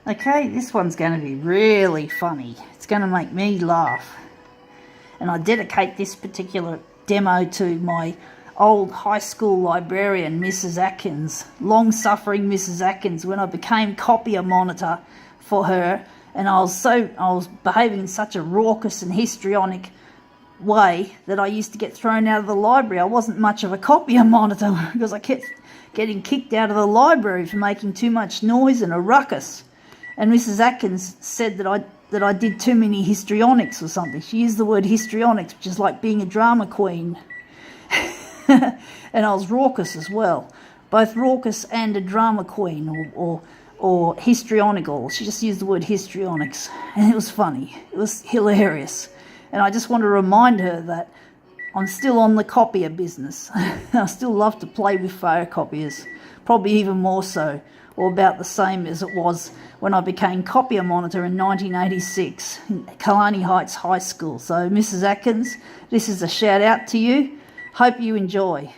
Okay, this one's going to be really funny. It's going to make me laugh. And I dedicate this particular demo to my old high school librarian, Mrs Atkins, long-suffering Mrs Atkins, when I became copier monitor for her, and I was behaving in such a raucous and histrionic way that I used to get thrown out of the library. I wasn't much of a copier monitor because I kept getting kicked out of the library for making too much noise and a ruckus. And Mrs Atkins said that I did too many histrionics or something. She used the word histrionics, which is like being a drama queen. And I was raucous as well, both raucous and a drama queen, or histrionical. She just used the word histrionics, and it was funny. It was hilarious. And I just want to remind her that I'm still on the copier business. I still love to play with photocopiers, probably even more so, or about the same as it was when I became copier monitor in 1986 in Kalani Heights High School. So Mrs Atkins, this is a shout out to you. Hope you enjoy.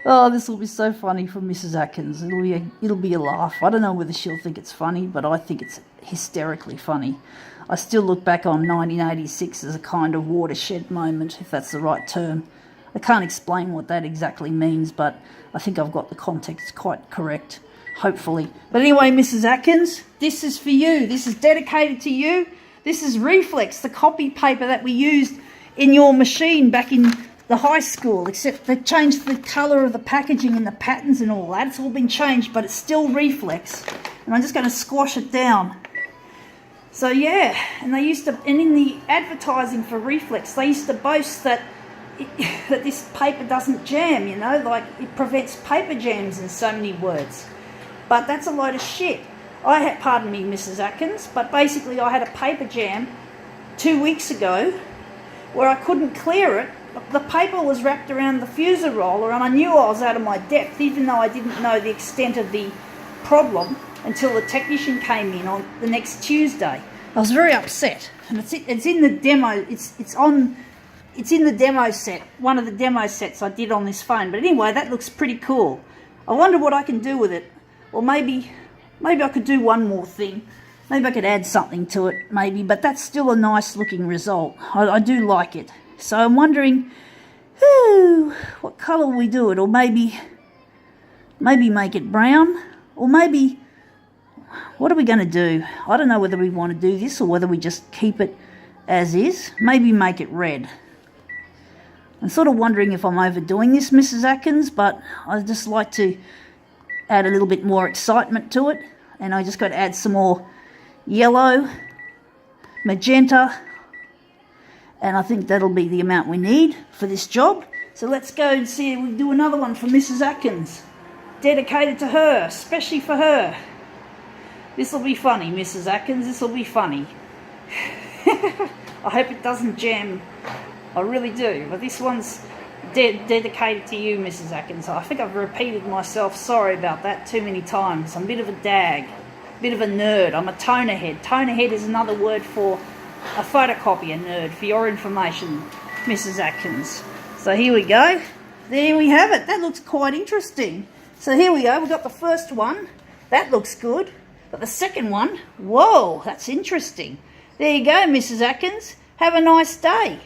Oh, this will be so funny from Mrs Atkins. It'll be a laugh. I don't know whether she'll think it's funny, but I think it's hysterically funny. I still look back on 1986 as a kind of watershed moment, if that's the right term. I can't explain what that exactly means, but I think I've got the context quite correct, hopefully. But anyway, Mrs Atkins, this is for you. This is dedicated to you. This is Reflex, the copy paper that we used in your machine back in the high school, except they changed the colour of the packaging and the patterns and all that. It's all been changed, but it's still Reflex. And I'm just going to squash it down. So yeah, and in the advertising for Reflex, they used to boast that this paper doesn't jam, you know, like it prevents paper jams in so many words. But that's a load of shit. Pardon me, Mrs Atkins, but basically I had a paper jam 2 weeks ago where I couldn't clear it. The paper was wrapped around the fuser roller and I knew I was out of my depth, even though I didn't know the extent of the problem until the technician came in on the next Tuesday. I was very upset, and it's in the demo. It's in the demo set, one of the demo sets I did on this phone. But anyway, that looks pretty cool. I wonder what I can do with it. Or maybe I could do one more thing. Maybe I could add something to it, maybe. But that's still a nice looking result. I do like it. So I'm wondering, what colour will we do it? Or maybe make it brown? Or maybe, what are we going to do? I don't know whether we want to do this or whether we just keep it as is. Maybe make it red. I'm sort of wondering if I'm overdoing this, Mrs Atkins, but I just like to add a little bit more excitement to it. And I just got to add some more yellow, magenta, and I think that'll be the amount we need for this job. So let's go and see if we do another one for Mrs Atkins, dedicated to her, especially for her. This will be funny, Mrs Atkins, this will be funny. I hope it doesn't jam. I really do, but this one's dedicated to you, Mrs Atkins. I think I've repeated myself, sorry about that, too many times. I'm a bit of a dag, a bit of a nerd. I'm a toner head. Toner head is another word for a photocopier nerd, for your information, Mrs Atkins. So here we go. There we have it. That looks quite interesting. So here we go. We've got the first one. That looks good. But the second one, whoa, that's interesting. There you go, Mrs Atkins. Have a nice day.